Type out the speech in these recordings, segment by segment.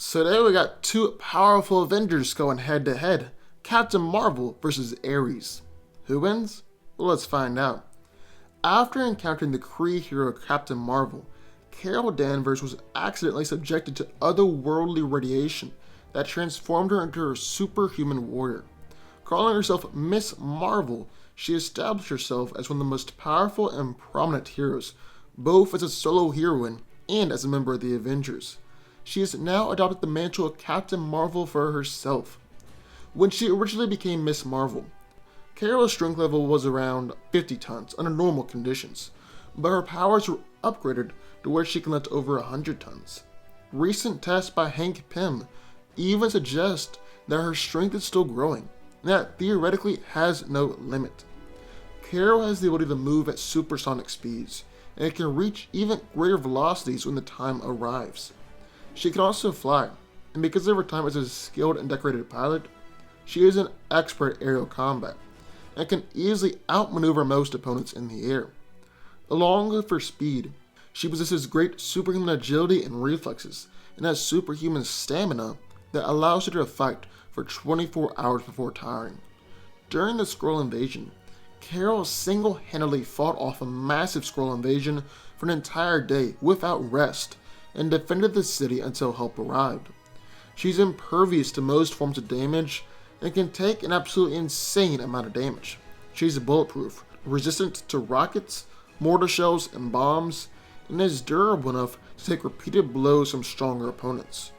So today we got two powerful Avengers going head to head. Captain Marvel versus Ares. Who wins? Well, let's find out. After encountering the Kree hero Captain Marvel, Carol Danvers was accidentally subjected to otherworldly radiation that transformed her into a superhuman warrior. Calling herself Miss Marvel, she established herself as one of the most powerful and prominent heroes, both as a solo heroine and as a member of the Avengers. She has now adopted the mantle of Captain Marvel for herself. When she originally became Miss Marvel, Carol's strength level was around 50 tons under normal conditions, but her powers were upgraded to where she can lift over 100 tons. Recent tests by Hank Pym even suggest that her strength is still growing, and that theoretically has no limit. Carol has the ability to move at supersonic speeds, and it can reach even greater velocities when the time arrives. She can also fly, and because of her time as a skilled and decorated pilot, she is an expert at aerial combat, and can easily outmaneuver most opponents in the air. Along with her speed, she possesses great superhuman agility and reflexes, and has superhuman stamina that allows her to fight for 24 hours before tiring. During the Skrull invasion, Carol single-handedly fought off a massive Skrull invasion for an entire day without rest, and defended the city until help arrived. She's impervious to most forms of damage, and can take an absolutely insane amount of damage. She's bulletproof, resistant to rockets, mortar shells, and bombs, and is durable enough to take repeated blows from stronger opponents.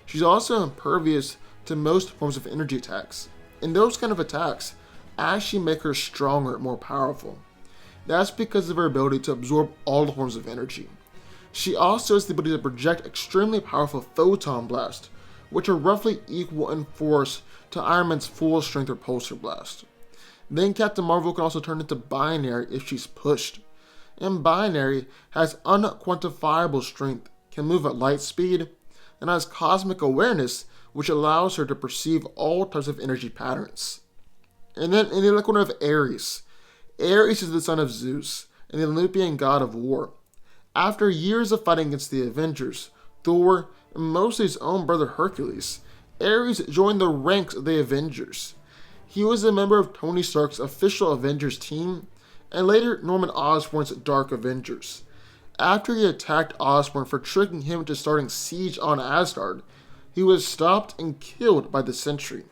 She's also impervious to most forms of energy attacks, and those kind of attacks actually make her stronger and more powerful. That's because of her ability to absorb all forms of energy. She also has the ability to project extremely powerful photon blasts, which are roughly equal in force to Iron Man's full strength repulsor blast. Then Captain Marvel can also turn into Binary if she's pushed. And Binary has unquantifiable strength, can move at light speed, and has cosmic awareness, which allows her to perceive all types of energy patterns. And then in the corner of Ares. Ares is the son of Zeus, and the Olympian god of war. After years of fighting against the Avengers, Thor, and mostly his own brother Hercules, Ares joined the ranks of the Avengers. He was a member of Tony Stark's official Avengers team, and later Norman Osborn's Dark Avengers. After he attacked Osborn for tricking him into starting siege on Asgard, he was stopped and killed by the Sentry.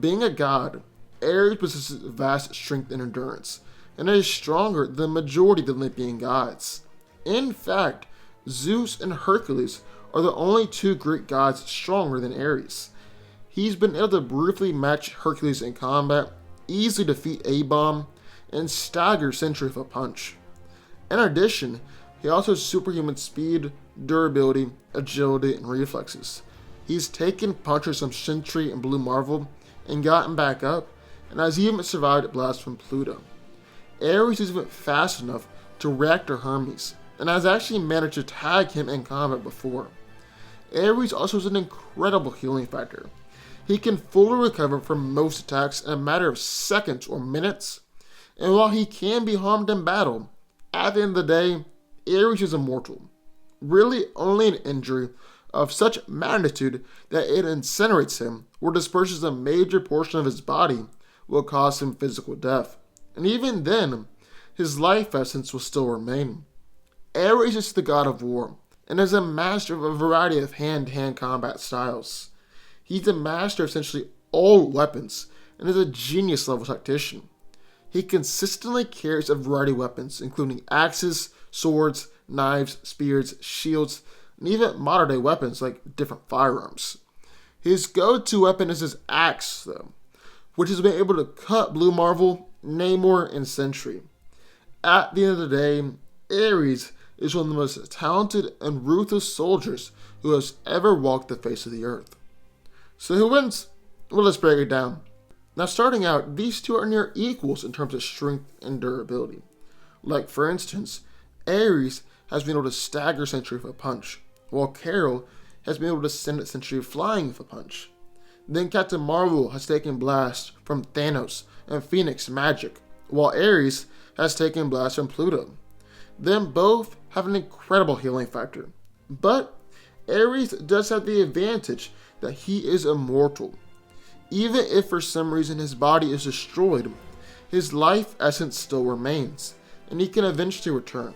Being a god, Ares possesses vast strength and endurance, and is stronger than the majority of the Olympian gods. In fact, Zeus and Hercules are the only two Greek gods stronger than Ares. He's been able to briefly match Hercules in combat, easily defeat A-Bomb, and stagger Sentry with a punch. In addition, he also has superhuman speed, durability, agility, and reflexes. He's taken punches from Sentry and Blue Marvel and gotten back up, and has even survived blasts from Pluto. Ares is even fast enough to react to Hermes, and has actually managed to tag him in combat before. Ares also has an incredible healing factor. He can fully recover from most attacks in a matter of seconds or minutes, and while he can be harmed in battle, at the end of the day, Ares is immortal. Really only an injury of such magnitude that it incinerates him or disperses a major portion of his body will cause him physical death, and even then, his life essence will still remain. Ares is the god of war, and is a master of a variety of hand-to-hand combat styles. He's a master of essentially all weapons, and is a genius-level tactician. He consistently carries a variety of weapons, including axes, swords, knives, spears, shields, and even modern-day weapons like different firearms. His go-to weapon is his axe, though, which has been able to cut Blue Marvel, Namor, and Sentry. At the end of the day, Ares is one of the most talented and ruthless soldiers who has ever walked the face of the earth. So who wins? Well, let's break it down. Now starting out, these two are near equals in terms of strength and durability. Like for instance, Ares has been able to stagger Sentry with a punch, while Carol has been able to send Sentry flying with a punch. Then Captain Marvel has taken blasts from Thanos and Phoenix magic, while Ares has taken blasts from Pluto. Them both have an incredible healing factor, but Ares does have the advantage that he is immortal. Even if for some reason his body is destroyed, his life essence still remains, and he can eventually return.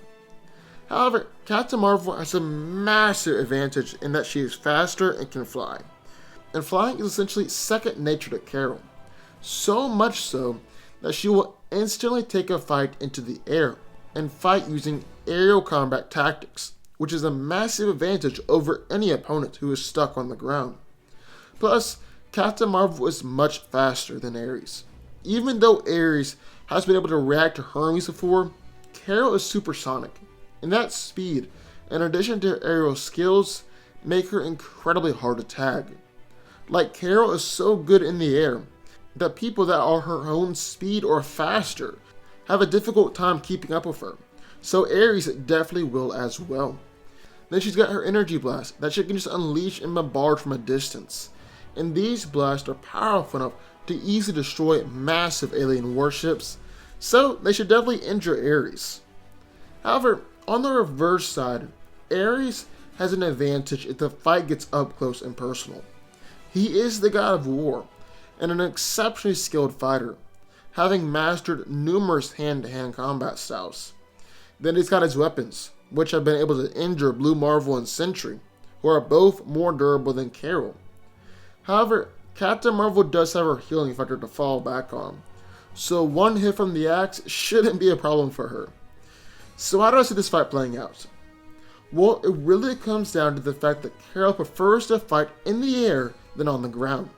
However, Captain Marvel has a massive advantage in that she is faster and can fly. And flying is essentially second nature to Carol. So much so that she will instantly take a fight into the air and fight using aerial combat tactics, which is a massive advantage over any opponent who is stuck on the ground. Plus, Captain Marvel is much faster than Ares. Even though Ares has been able to react to Hermes before, Carol is supersonic, and that speed, in addition to her aerial skills, make her incredibly hard to tag. Like, Carol is so good in the air that people that are her own speed or faster have a difficult time keeping up with her, so Ares definitely will as well. Then she's got her energy blast that she can just unleash and bombard from a distance, and these blasts are powerful enough to easily destroy massive alien warships, so they should definitely injure Ares. However, on the reverse side, Ares has an advantage if the fight gets up close and personal. He is the god of war, and an exceptionally skilled fighter, having mastered numerous hand-to-hand combat styles. Then he's got his weapons, which have been able to injure Blue Marvel and Sentry, who are both more durable than Carol. However, Captain Marvel does have her healing factor to fall back on, so one hit from the axe shouldn't be a problem for her. So how do I see this fight playing out? Well, it really comes down to the fact that Carol prefers to fight in the air than on the ground.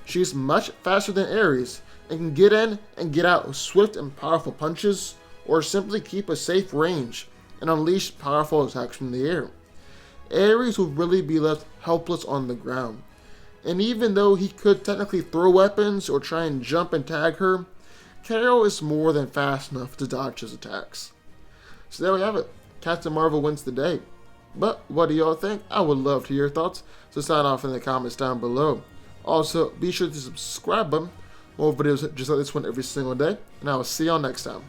She's much faster than Ares and can get in and get out with swift and powerful punches, or simply keep a safe range and unleash powerful attacks from the air. Ares will really be left helpless on the ground, and even though he could technically throw weapons or try and jump and tag her, Carol is more than fast enough to dodge his attacks. So there we have it. Captain Marvel wins the day. But what do y'all think? I would love to hear your thoughts, so sign off in the comments down below. Also, be sure to subscribe button. More videos just like this one every single day, and I will see y'all next time.